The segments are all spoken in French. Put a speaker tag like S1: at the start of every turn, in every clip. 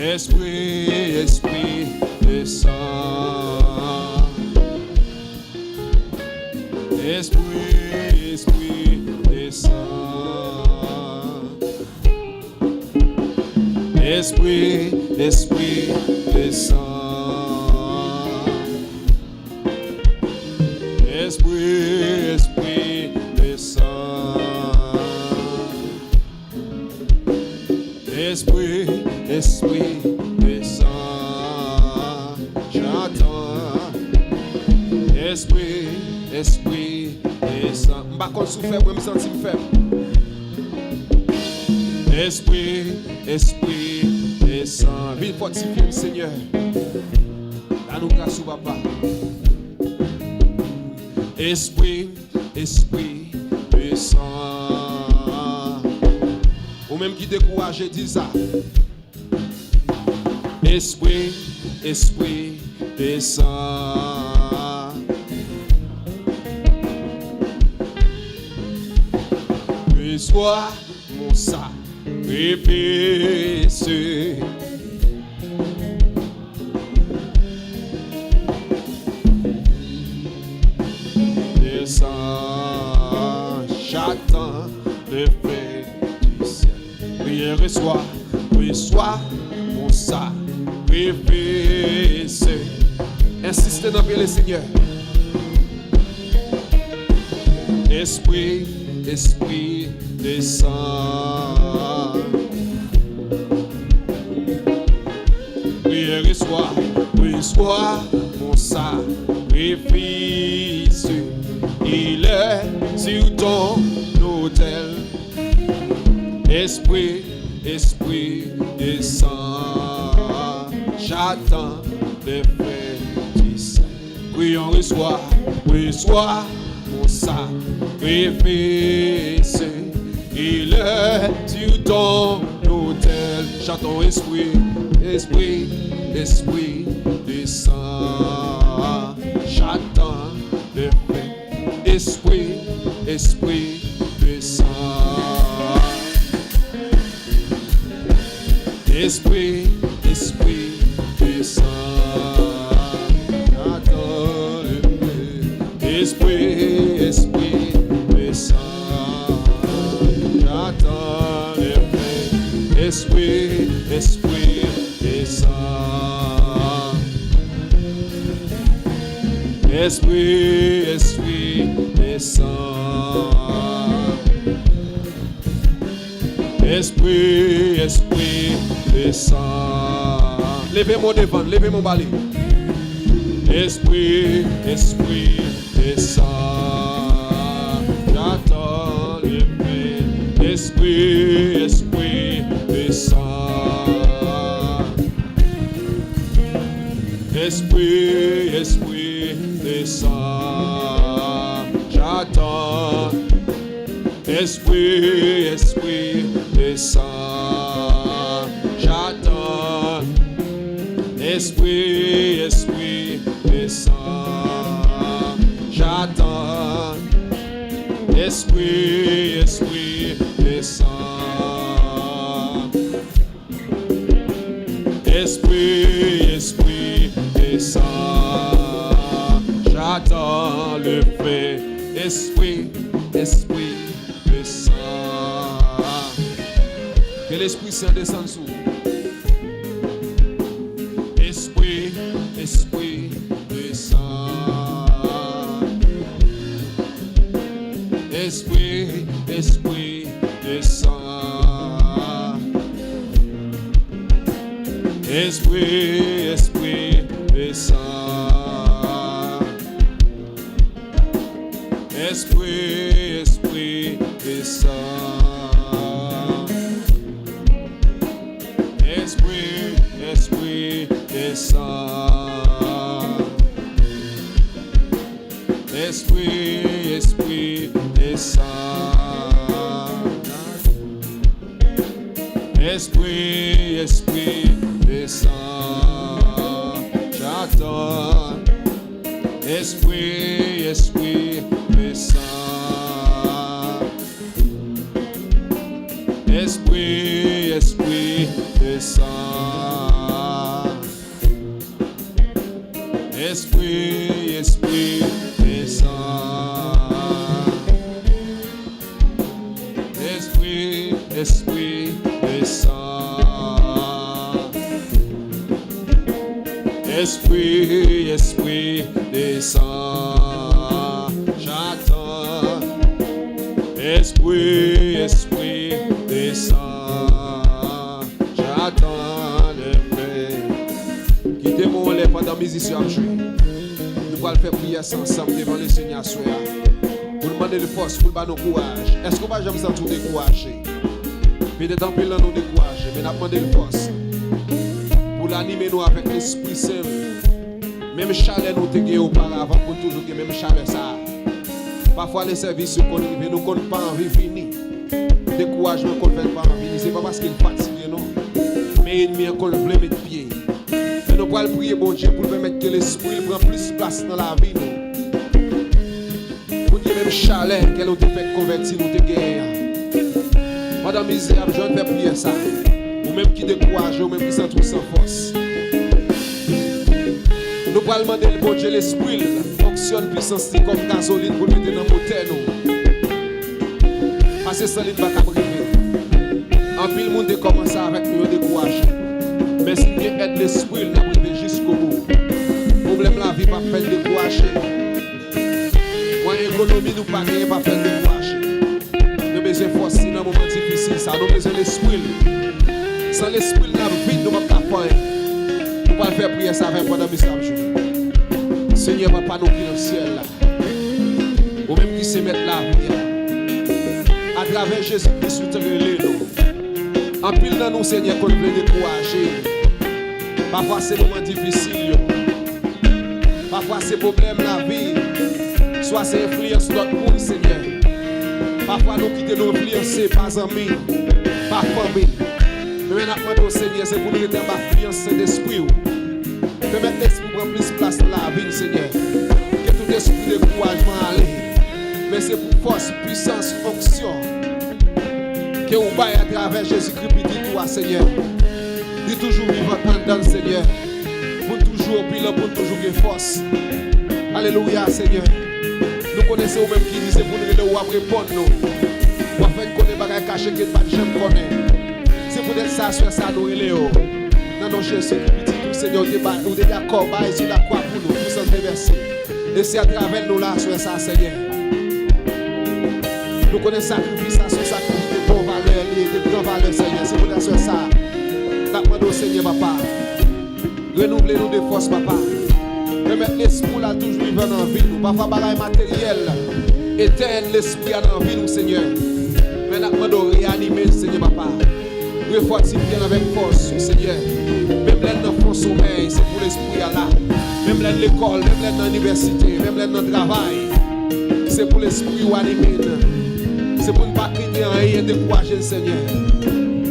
S1: Esprit, esprit, descends. Esprit, esprit, descends. Esprit, esprit, descends. Esprit, esprit, descends. Esprit, esprit, descends. J'entends. Esprit, esprit, descends. M'pas qu'on souffre, moi me sentir faible. Esprit, esprit, descends. Viens fortifier le Seigneur. Là nous grâce au papa. Esprit, esprit, descends. Ou même qui décourage, dis ça. Esprit, esprit, descends. Reçois mon sacrifice. Descends, j'attends le fait du ciel. Prière, reçois mon sacrifice. Insistez dans le Seigneur. Esprit, esprit, descends. Prière, reçois mon sacrifice. Il est sur ton autel. Esprit, esprit, descends. J'attends le fait du ciel. Prions, reçois mon sacrifice. Il est sur ton autel. J'attends, esprit, esprit, esprit, descends. J'attends le fait. Esprit, esprit, descends. Esprit, esprit, descends. J'attends le fait. Esprit, esprit, descends. J'attends le fait. Esprit, esprit, descends. Esprit, esprit, descends. Esprit, esprit, descends. Levez mon devant, levez mon balai. Esprit, esprit, descends. J'attends le fait. Esprit, esprit, descends. Esprit, esprit, descends. J'attends. Esprit, esprit, descends. J'attends. Esprit, esprit, descends. J'attends. Esprit, esprit, descends. Esprit, esprit, descends. J'attends le fait. Esprit, esprit, descends. Que l'Esprit Saint descende sur vous. Esprit, esprit, descends. Esprit, esprit, descends. Esprit, esprit, descends. Esprit, esprit, descends. Esprit, esprit, descends. Esprit, esprit, descends. Esprit, esprit, descends. J'attends. Esprit, esprit, descends. Esprit, esprit, descends. Esprit, Esprit, descends. Esprit, Esprit, descends. Esprit, Esprit, descends. J'attends. Esprit, Esprit, descends. J'attends le fait. Quittez-moi les pendant musicien à jouer. Nous allons faire prière ensemble devant le Seigneur. Pour demander de force, pour nous courage. Est-ce qu'on va jamais se sentir découragé? Peut-être en plus, nous décourager, mais nous allons demander de force. Pour l'animer nous avec l'Esprit Saint. Même chaleur nous te gagné auparavant, pour toujours que même chaleur ça. Parfois les services qu'on arrive, nous ne comptons pas envie de venir. Découragement qu'on ne fait pas envie. Ce n'est pas parce qu'il est fatigué, non. Mais l'ennemi qu'on veut mettre pied. Mais nous allons prier, bon Dieu, pour permettre que l'Esprit prenne plus de place dans la vie. Nous. Pour dire même chaleur qu'elle nous fait convertir, nous te gagné. Madame misérable, je ne vais prier ça. Ou même qui décourage, ou même qui s'en trouve sans force. Nous allons demander le bon Dieu, l'Esprit fonctionne puissance comme gasoline pour mettre dans le moteur. Parce que ça ne va pas briser. En pile, le monde commence avec nous décourager. Mais si nous aidons l'Esprit, nous arrivons jusqu'au bout. Le problème de la vie, pas faire décourager. Moi, l'économie, nous pas gagner, pas faire décourager. Nous avons besoin de force dans un moment difficile. Ça, nous avons besoin de l'Esprit. Sans l'Esprit, nous avons vite, nous ne pouvons pas faire. Nous ne pouvons pas faire prier ça avec pendant le jour. Seigneur, papa, nous qui dans le ciel là. Ou même qui se mettent là, à travers Jésus-Christ, nous te relèvons. En pile dans nous, Seigneur, qu'on veut décourager. Parfois, c'est des moments difficiles. Parfois, c'est problème de la vie. Soit c'est influence d'autres monde, Seigneur. Parfois, nous quittons nos influences, pas amis, pas famille. Mais maintenant, Seigneur, c'est pour nous être en influence d'esprit. Permettre l'esprit prendre plus de place dans la vie, Seigneur. Que tout esprit de découragement aille. Mais c'est pour force, puissance, fonction. Que vous baillez à travers Jésus-Christ, dit toi, Seigneur. Dit toujours vivant dans le Seigneur. Pour toujours, puis là, pour toujours de force. Alléluia, Seigneur. Nous connaissons même qui disent pour nous répondre. Nous faire connaître des bagages cachés que pas de gens connaissent. C'est pour être ça, sur ça, nous relèvons. Dans nos Jésus-Christ, Seigneur, nous sommes d'accord, sur la croix pour nous, nous sommes déversés. Et c'est à travers nous là, sur ça, Seigneur. Nous connaissons sacrifice, ça, sur sacrifice de bonne valeur, de grande valeur, Seigneur. C'est pour être sur ça. Nous demandons au Seigneur, papa. Renouvelez-nous de force, papa. Remettre l'esprit là toujours vivant dans la vie, nous. Parfois, bagaille matériel, éteindre l'esprit dans la vie, nous, Seigneur. Mais nous demandons réanimer, Seigneur, papa. Refortifier avec force, Seigneur. Même là dans le sommeil, c'est pour l'esprit là. Même là dans l'école, même là dans l'université, même là dans le travail, c'est pour l'esprit ou animé. C'est pour ne pas crier rien et décourager le Seigneur.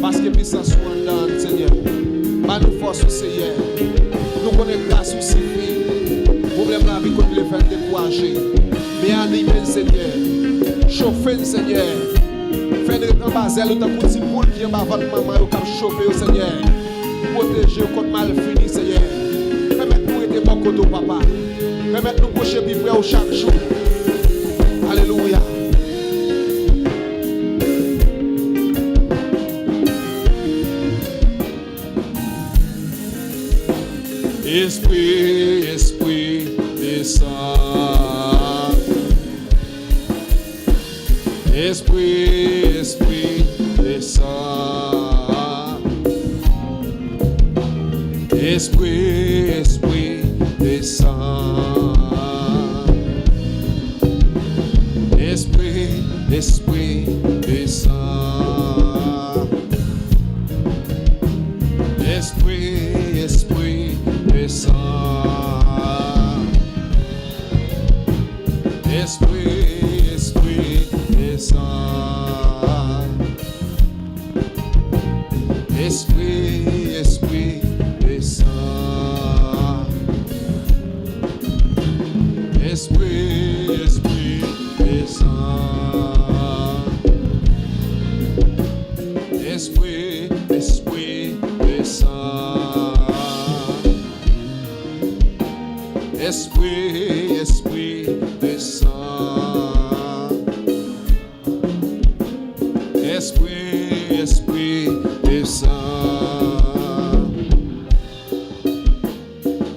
S1: Parce que puissance soit dans le Seigneur. Pas nous force au Seigneur. Nous connaissons grâce au Seigneur. Le problème de la vie qu'on veut faire décourager. Mais animer le Seigneur. Chauffer le Seigneur. Faire des basel ou d'un petit boule qui est ma votre maman ou comme chauffer au Seigneur. Protéger contre mal fini, Seigneur. Permettez-nous être bon côté papa. Permettez-nous coucher plus près chaque jour. Alléluia. Esprit, Esprit, descends. Esprit, Esprit, descends. Esprit, Esprit, descends. Esprit, Esprit, descends. Esprit, Esprit, descends. Esprit, Esprit, descends. Esprit, Esprit, descends. Esprit, Esprit, descends. Esprit, Esprit, descends. Esprit, Esprit, descends. Esprit, Esprit, descends.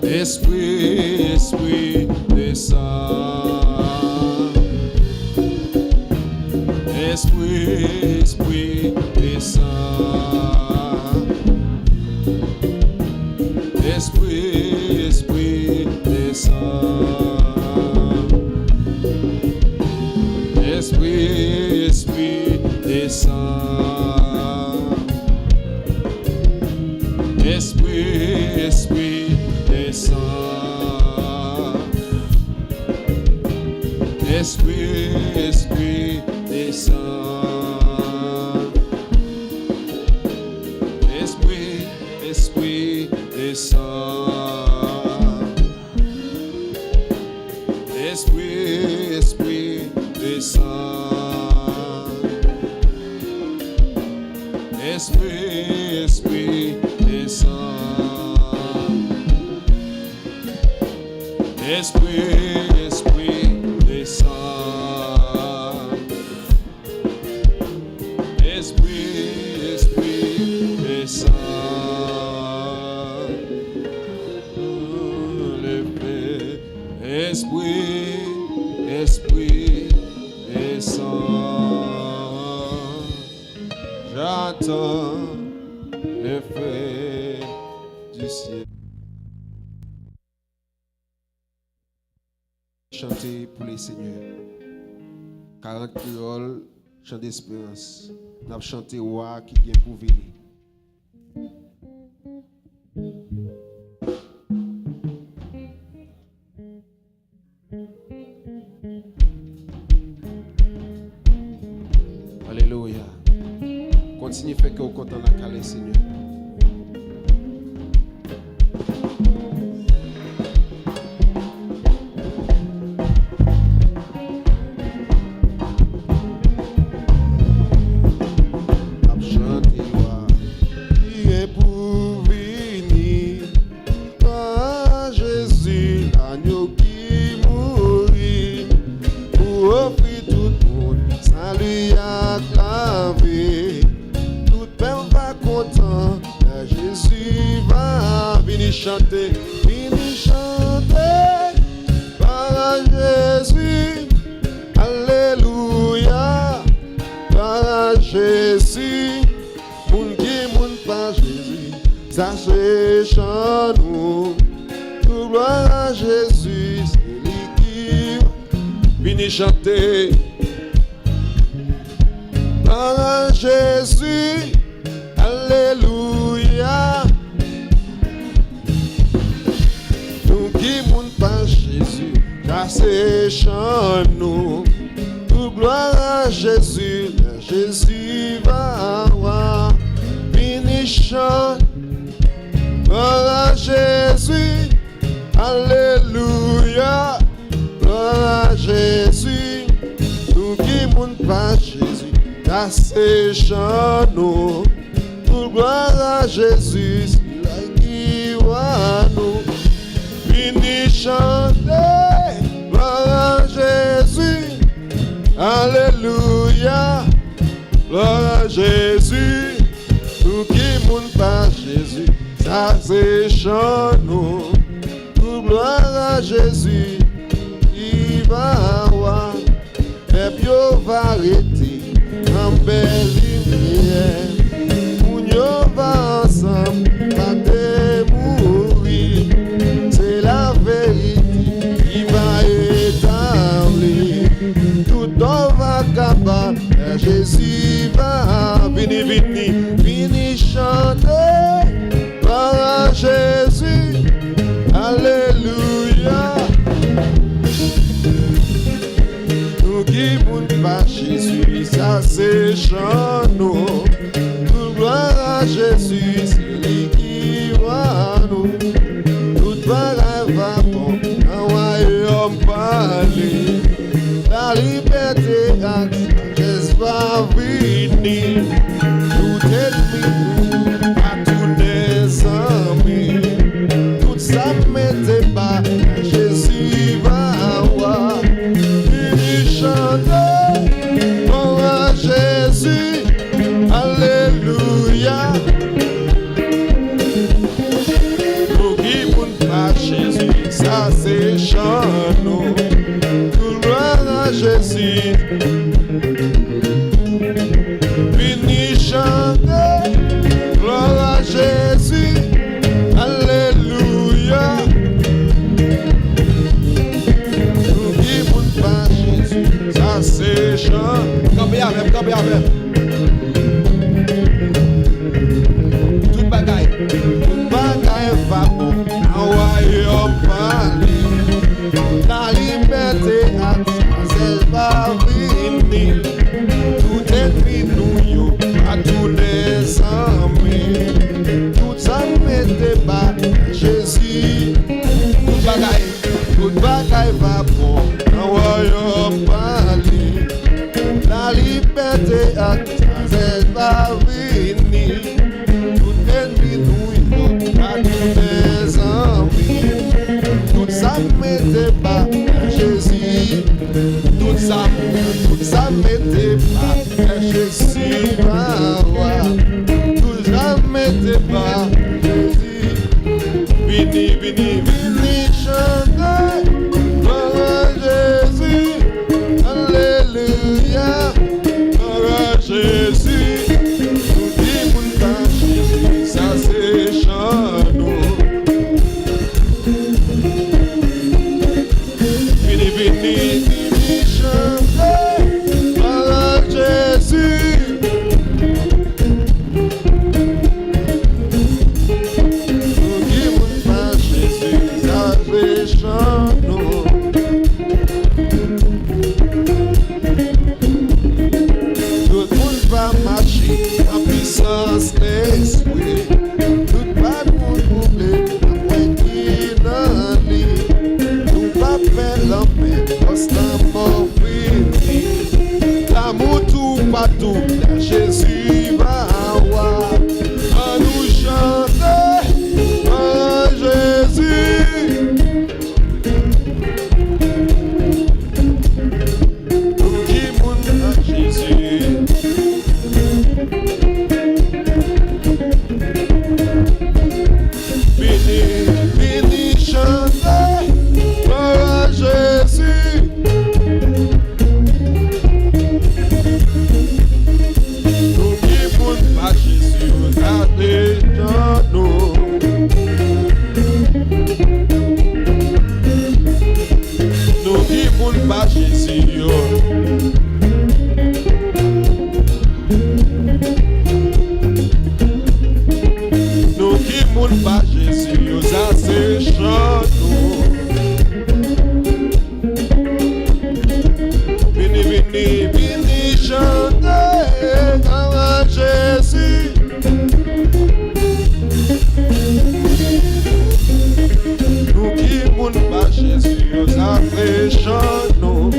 S1: Esprit, Esprit, descends. Esprit, Esprit, descends. Esprit, Esprit, descends. Esprit, Esprit, descends. Esprit, Esprit, descends. Esprit, Esprit, descends. Esprit, Esprit, descends. Esprit, Esprit, descends. Esprit, Esprit, descends. Esprit, Esprit, descends. Esprit, Esprit, descends. Esprit, Esprit, descends. J'attends le feu du ciel. Chanter pour les seigneurs. 40 créoles, chant d'espérance. Nous avons chanté roi qui vient pour venir. Alléluia. Continue à faire que vous comptez la calée, Seigneur. Chanter, fini chanter par Jésus, alléluia, par Jésus, moun qui moun par Jésus, ça c'est chant nous, tout gloire à Jésus, c'est lui qui fini chanter par Jésus, alléluia. Jésus, car c'est chant nous, tout gloire à Jésus, Jésus va avoir fini chant, gloire à Jésus, alléluia, gloire à Jésus, tout qui monte par Jésus, car c'est chant nous, tout gloire à Jésus, c'est qui va nous. Fini chanter, gloire à Jésus, alléluia, gloire à Jésus, tout qui monte par Jésus, ça c'est chant nous, tout gloire à Jésus, qui va avoir, et puis on va arrêter, en belle lumière, on va ensemble, pas de mourir. La vérité qui va établir tout on va capable. Jésus va venir, venir chanter par Jésus, alléluia. Nous qui monte par Jésus, ça c'est chant nous. Tout gloire à Jésus, c'est lui qui va nous. Va bon, un royaume parler, la liberté à Jésus va venir, tout ennemi, à tous les amis, tout ça m'était pas, Jésus même. Tout bagaille va bon. Royaume parler. La liberté a elle va venir. Tout ennemi nous à tous les amis. Tout ça mettez bas Jésus. Tout bagaille va bon. Royaume parler. La liberté a elle va venir. Tout ennemi nous à tous les amis. Tout ça mettez bas Jésus. Tout ça mettez bas Jésus. Tout ça mettez bas Jésus. Vini, vini, vini, chantez pour Jésus. Alléluia, pour Jésus. Nous disons pas Jésus, ça c'est chant nous. Vini, vini, vini, chantez pour Jésus. Nous disons pas Jésus, ça c'est chant nous. Tout le monde va marcher en puissance l'esprit. Tout pas de monde oublié, après qui dans lit. Tout va faire l'enfer, constamment fini. L'amour tout partout, là Jésus va avoir. À nous chanter, à Jésus. Nous qui monte à Jésus. Vini, vini chanter pour Jésus. Nous qui monte à Jésus, regardez dans nous. Nous qui monte à Jésus, nous qui monte à Jésus, ça c'est chant nous. Vini, vini, vini chanter à Jésus. Nous qui monte à Jésus, ça fait chant nous.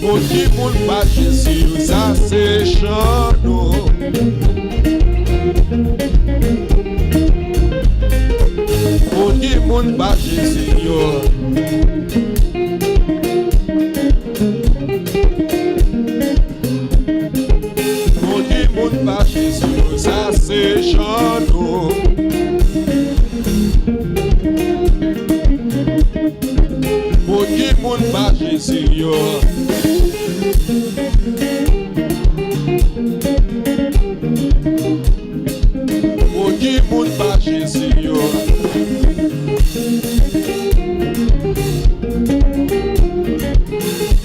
S1: Nous qui monte à Jésus, ça c'est chant nous. Nous qui monte à Jésus, nous qui monte à Jésus, ça c'est chant nous. Nous qui monte à Jésus, nous qui monte à Jésus.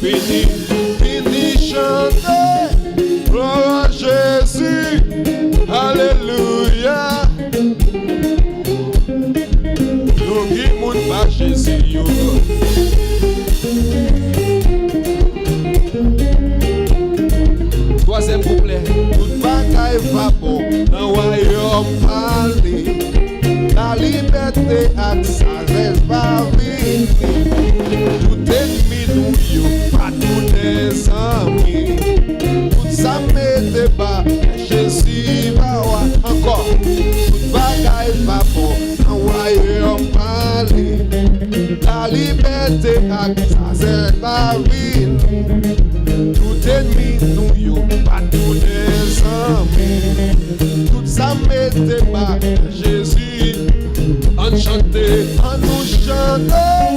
S1: Vini, vini chanter pour Jésus. Alléluia. Nous qui monte à Jésus. Troisième couplet. Toute bagaille va bon dans le royaume parler. La liberté a sa elle va venir. Tout ennemi nous pas tous les amis. Tout ça mettez bas Jésus va voir. Encore. Toute bagaille va bon dans le royaume parler. La liberté a sa elle va venir. Tout ennemi nous pas tous les amis. Tout ça mettez bas Jésus. Enchanté, en nous chanter.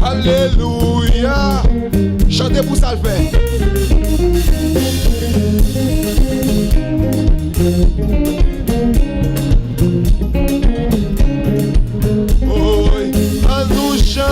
S1: Alléluia. Chantez pour ça le faire. Oh, en nous chanter.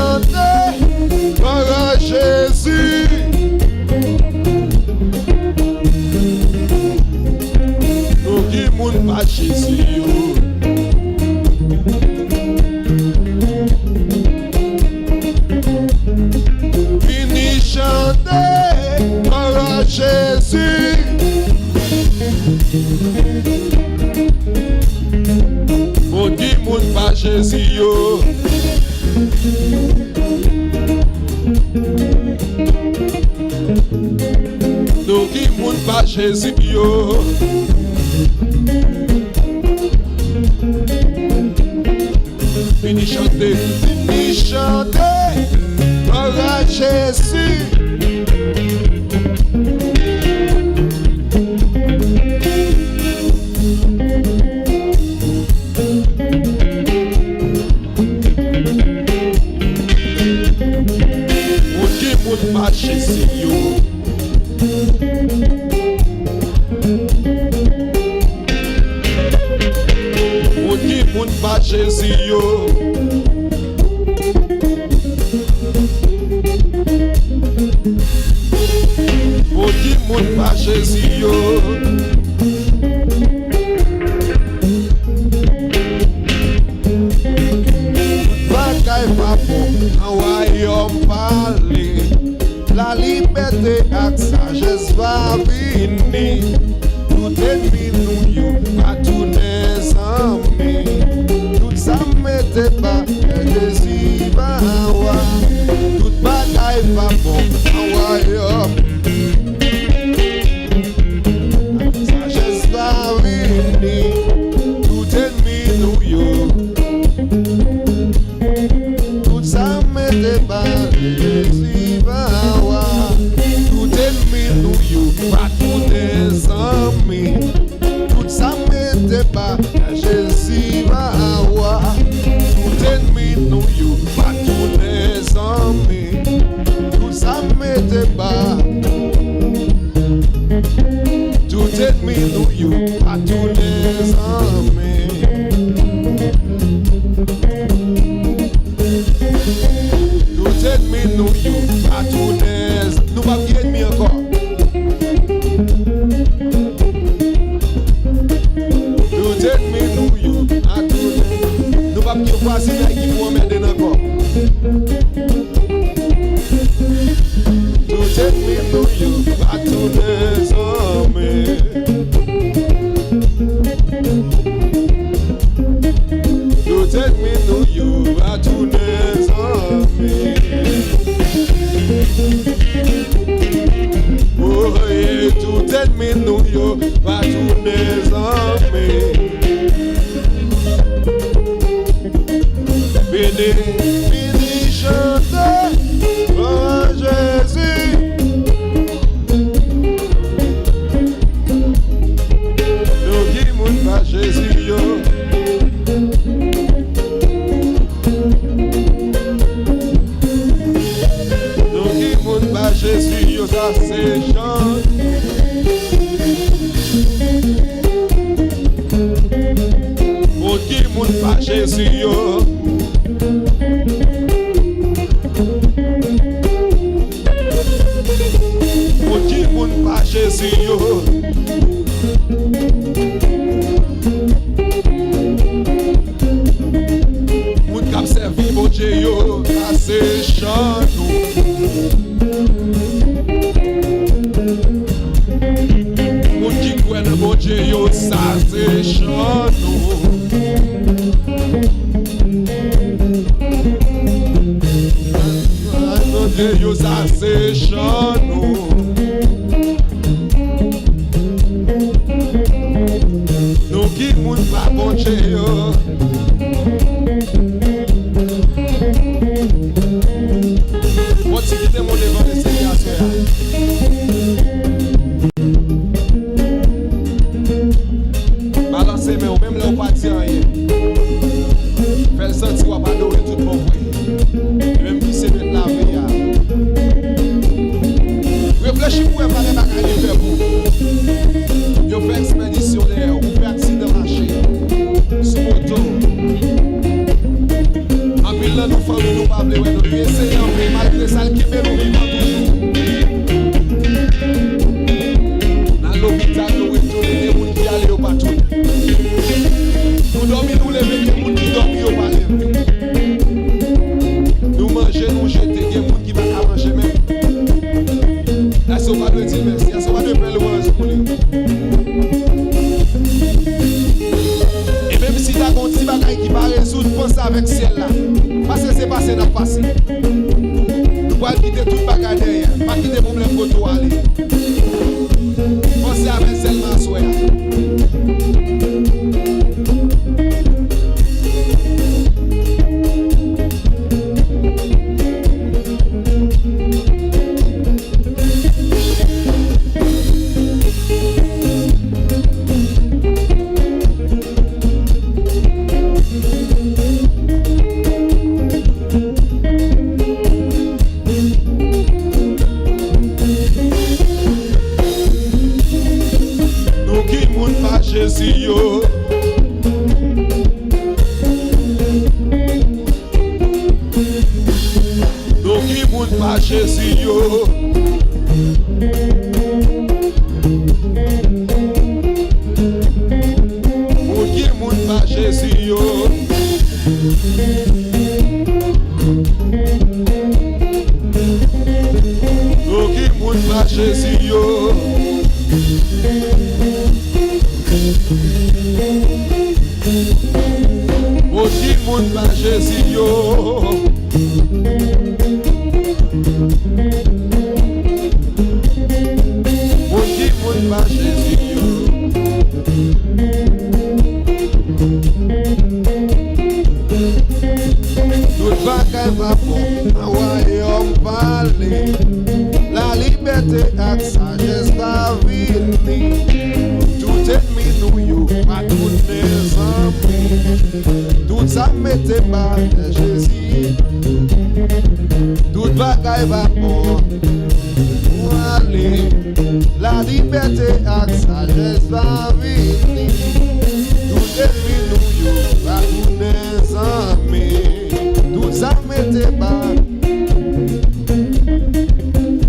S1: Jésus yo. Fini chanter gloire à Jésus. Jésus yo. Moun pa Jésus yo. Moun pa Jésus yo. Bakay pa pou an wayom pale. La liberté ak sagesse va venir. Tout ennemi nous yo à tous les amis. Tout ça mette pas Jésus va voir. Tout bagaille va bon en royaume. Sagesse va venir. Tout ennemi nous yo. Tout ça mette pas Jésus va voir. Tout ennemi nous yo à tous les amis. Tout ça mette pas Jésus va voir. Tout ennemi nous yo à tous les amis. Tout ça mette pas. Tout ennemi nous yo à tous les amis. Tout ennemi nous yo à tous les. Nous pas bien ennemi encore. Tout ennemi nous yo à tous les. Nous pas bien facile qui pour emmerder encore. Tout ennemi nous yo à tous les hommes. Tout ennemi nous yo à tous les hommes. Oh yeah, tout ennemi nous yo à tous les hommes. Béni chanter oh Jésus. Nous qui moun pa Jésus yo. Nous qui moun pa Jésus yo, ça c'est chant. Nous qui moun pa Jésus yo. Moun pa Jésus yo. Moun kap servi bon Dieu yo, ça c'est chant nous. Moun ki kwen bon Dieu yo, ça c'est chant nous. Mon Dieu yo, ça c'est chant nous. Qui moun pa bon Dieu yo. Moi si quitte mon devant le Seigneur balancez mais ou même là ou pas dire rien. Fais le senti ou pas adorer tout bon vrai. Même qui c'est mettre la vie. Réfléchis pour faire les bagages faire pour. Yo fait expédition d'air, ou fait accident marché. Sous moto. En pile là nous famille nous pas blé, nous essayer en paix malgré ça qui fait nous vivre toujours. Dans l'hôpital nous retourner des gens qui allaient au patron. Nous dormir nous lever des gens qui dormir au pas lever. Nous manger nous jeter des gens qui va pas manger même. Là c'est pas de dire merci, c'est pas de faire louange pour lui. Et même si tu as un petit bagage qui va résoudre, pense avec celle-là. Parce que c'est passé dans le passé. Nous allons quitter tout bagage derrière. Pas quitter le problème pour toi aller. Pensez Jésus yo. Aucun monde pas Jésus yo. Aucun monde pas Jésus yo. Aucun monde pas Jésus yo. Aucun monde pas Jésus yo. Tout bagay va bon, en royaume parler. La liberté ak sagesse va venir. Tout ennemi nous yo, pas tout les amis. Tout ça mette bas Jésus. Tout bagay va bon, aller. La liberté ak sagesse va venir. Tout ennemi nous yo, pas tout les amis. Tout ça mette bas.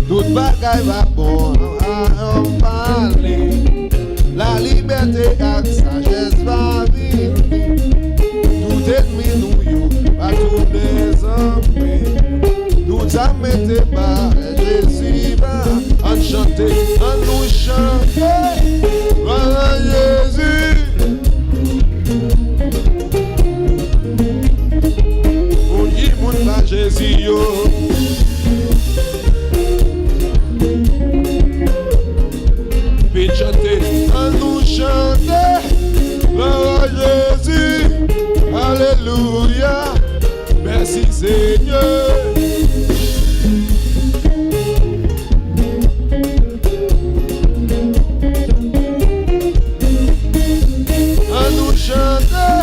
S1: Tout bagay va bon, on parler. La liberté ak sagesse va venir. Tout ennemi nous yo, pas tous les hommes. Tout ça mette bas, Jésus va en chanter, en nous chanter. Voilà Jésus. On dit moun pas Jésus yo. Chanter, à nous chanter, gloire à Jésus, alléluia, merci Seigneur. À nous chanter,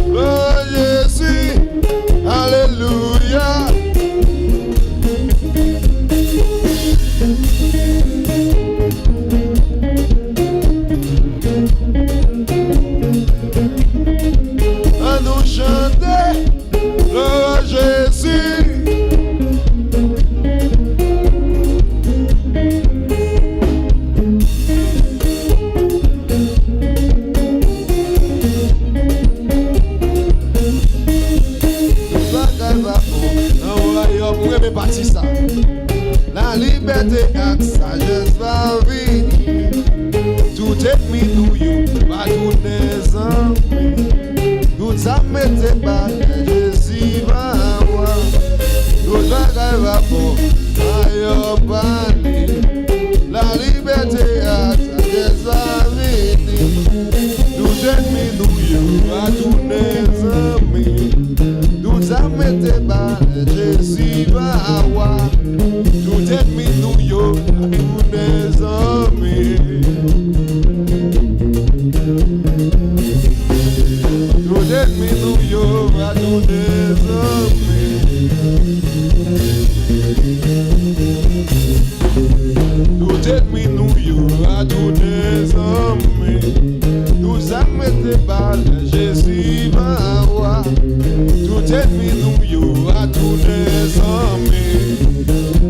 S1: gloire à Jésus, alléluia. La liberté ak sagesse va venir. Tout ennemi nous yo, pas tous les amis. Tout ça mette bas, Jésus va avoir. Tout bagay va bon, ayo parler. La liberté ak sagesse va venir. Tout ennemi nous yo, pas tous les amis. Tout ça mette bas, Jésus va avoir. Tout ennemi nous yo, tous les amis. Tout ennemi nous yo, tous les amis. Tout ennemi nous yo, tous les amis. Tout ça mette bas, Jésus va avoir. Tout ennemi nous yo, tous les amis.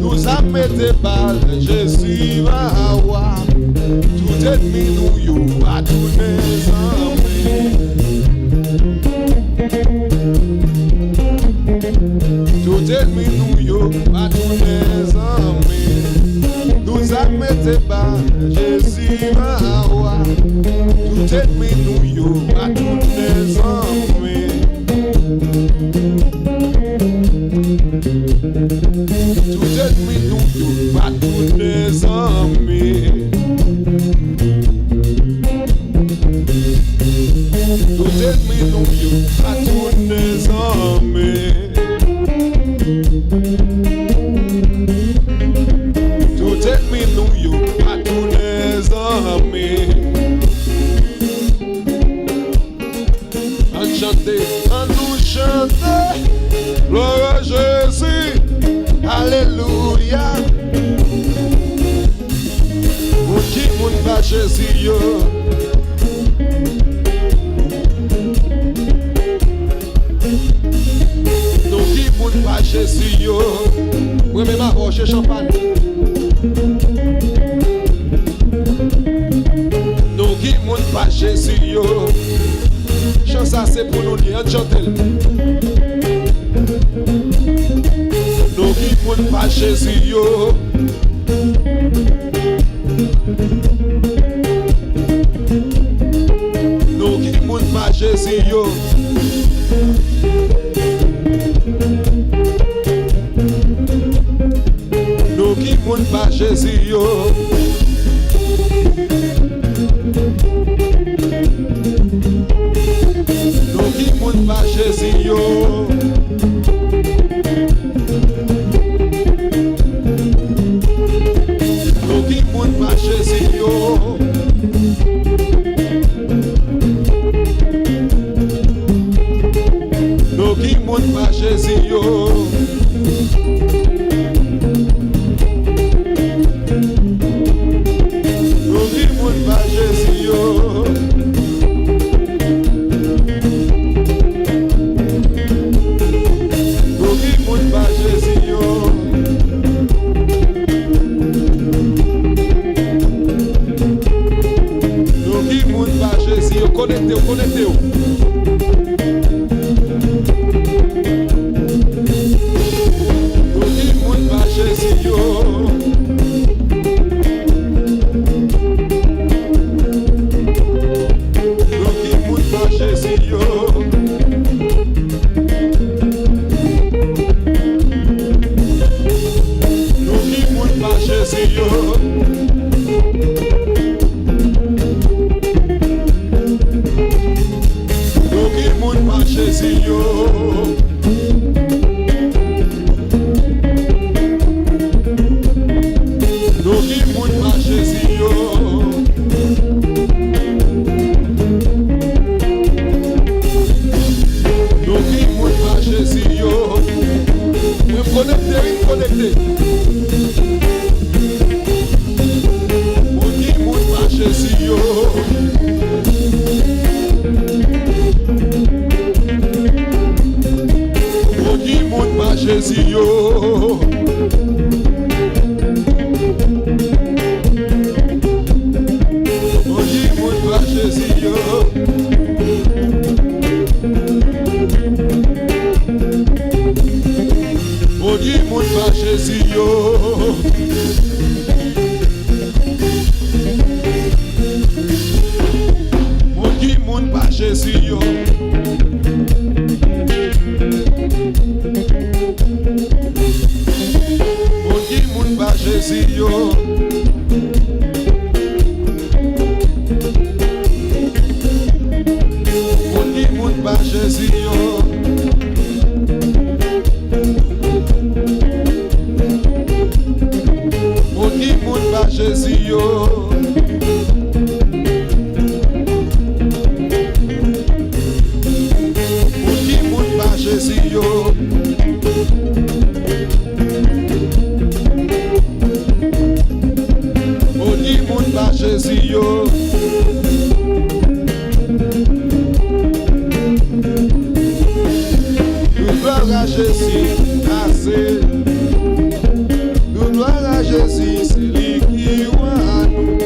S1: Tout ça mette bas, Jésus va avoir. Tout ennemi nous yo, tous les amis. Tout ennemi nous yo, tous les amis. Tout ça mette bas, Jésus va avoir. Tout ennemi nous yo, tous les amis. Tout ennemi nous yo, tous les amis. Tout ennemi nous yo, tous les amis. Tout ennemi nous yo, tous les amis. En chanter, en nous chanter, gloire à Jésus, alléluia. Pour qui moun va Jésus yo? Nous qui moun va Jésus yo? Premier ma roche champagne. Nous qui monte pas Jésus yo. Chant ça c'est pour nous dire chanter. Nous qui monte pas Jésus yo. Nous qui monte pas Jésus yo. Nous qui monte pas Jésus yo. Nous qui monte pas Jésus yo. Nous qui monte pas Jésus yo. Nous qui monte pas Jésus yo. Connectez-vous. Nous qui monte pas Jésus yo. Nous qui monte pas Jésus yo. Nous qui monte pas Jésus yo. Jésus yo. Nous qui monte pas Jésus yo. Nous qui monte pas Jésus yo. Me connecter. Nous qui monte pas Jésus yo. Jésus yo. On dit monte pas Jésus yo. On dit monte pas Jésus yo. On dit monte pas Jésus yo. Jésus yo. On dit monte pas Jésus yo. On dit monte pas Jésus yo. On dit monte pas Jésus yo. Jésus yo. Nous gloire à Jésus, assez. Nous gloire à Jésus, c'est lui qui voit nous.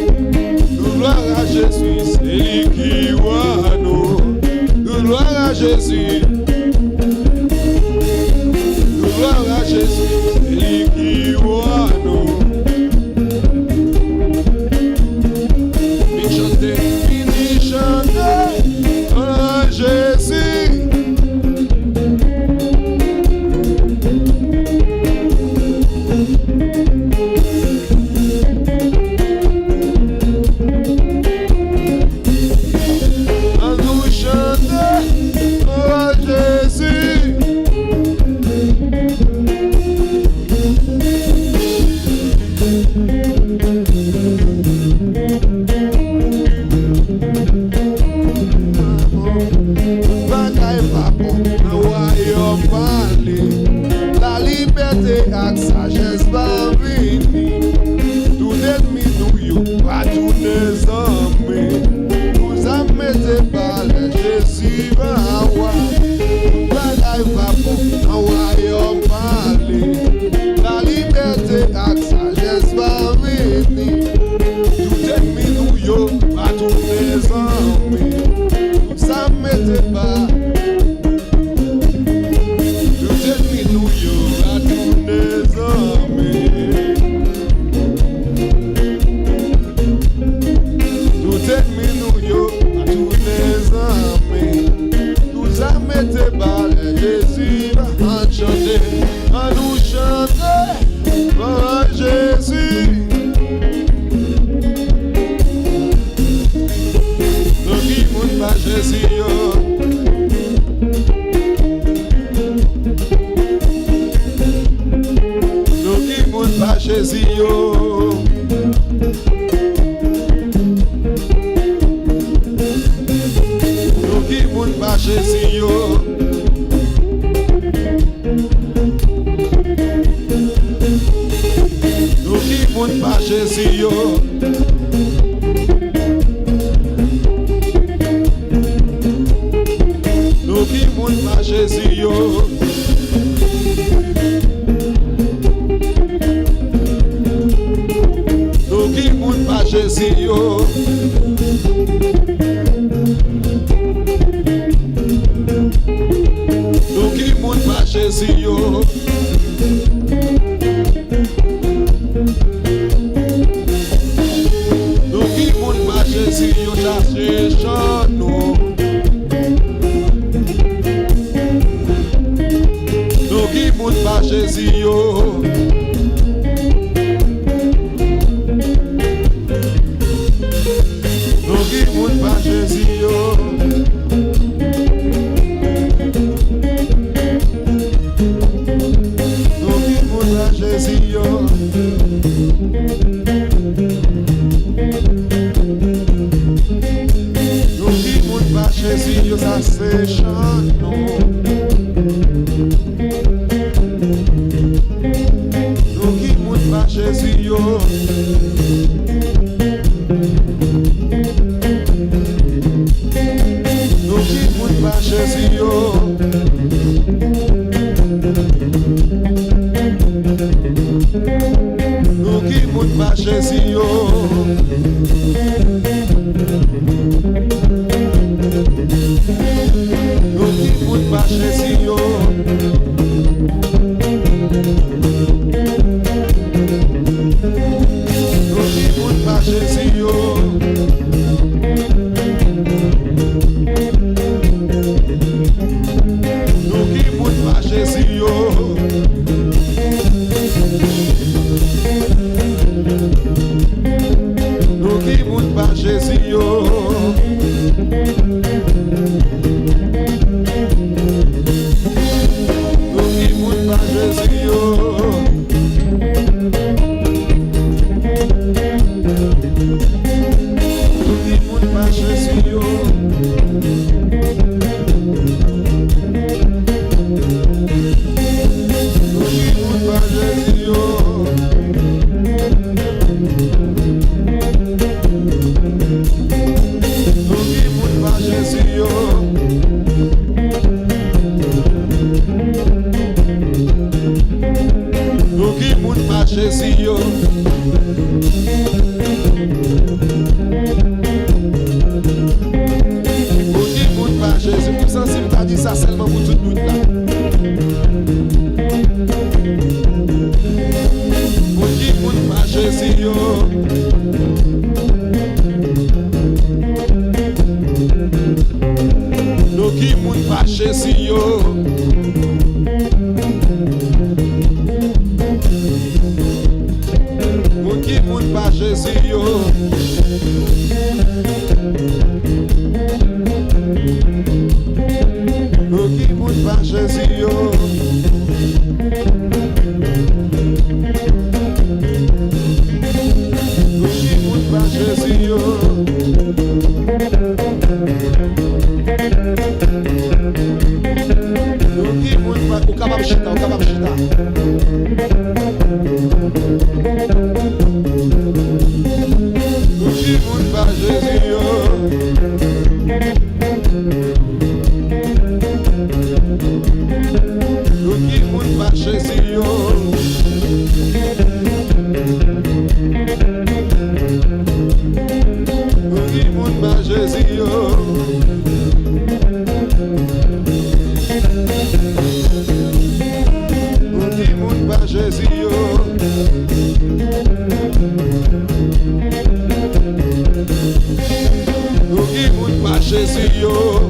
S1: Nous gloire à Jésus, c'est lui qui voit nous. Nous gloire à Jésus. Nous gloire à Jésus, c'est lui qui voit nous. La Nous qui moun pas Jésus yo. Nous qui moun pas Jésus yo. Nous qui moun pas Jésus yo. Nous qui moun pas Jésus yo. Nous qui moun pas Jésus yo. Nous qui moun pas Jésus yo, cherchons nous. Nous qui moun pas Jésus yo. Nous qui moun pas Jésus yo. Nous qui moun pas Jésus yo. Nous qui moun pas Jésus yo, ça c'est chant nous. Nous qui moun pas Jésus yo. Nous qui moun pas Jésus yo. Nous qui moun pas Jésus yo. Nous qui moun pas Jésus yo. Nous qui moun pas Jésus yo. Nous qui moun pas Jésus yo. Nous qui moun pas Jésus yo. Nous qui moun pas Jésus yo. Nous qui moun pas Jésus yo. Nous qui moun pas Jésus yo. Nous qui moun pas Jésus yo. Nous qui moun pas Jésus yo. Nous qui moun pas Jésus. Tout sensible t'as dit ça seulement pour tout le monde là. Nous qui moun pas Jésus yo. Nous qui moun pas Jésus yo. Nous qui moun pas Jésus yo. Nous qui moun pas Jésus yo. Nous qui moun pas Jésus yo. Nous qui moun pas, ou capable chita, ou capable chita. Nous qui moun pas Jésus yo. Nous qui moun pas Jésus yo. Nous qui moun pas Jésus yo. Nous qui moun pas Jésus yo. Nous qui moun pas Jésus yo.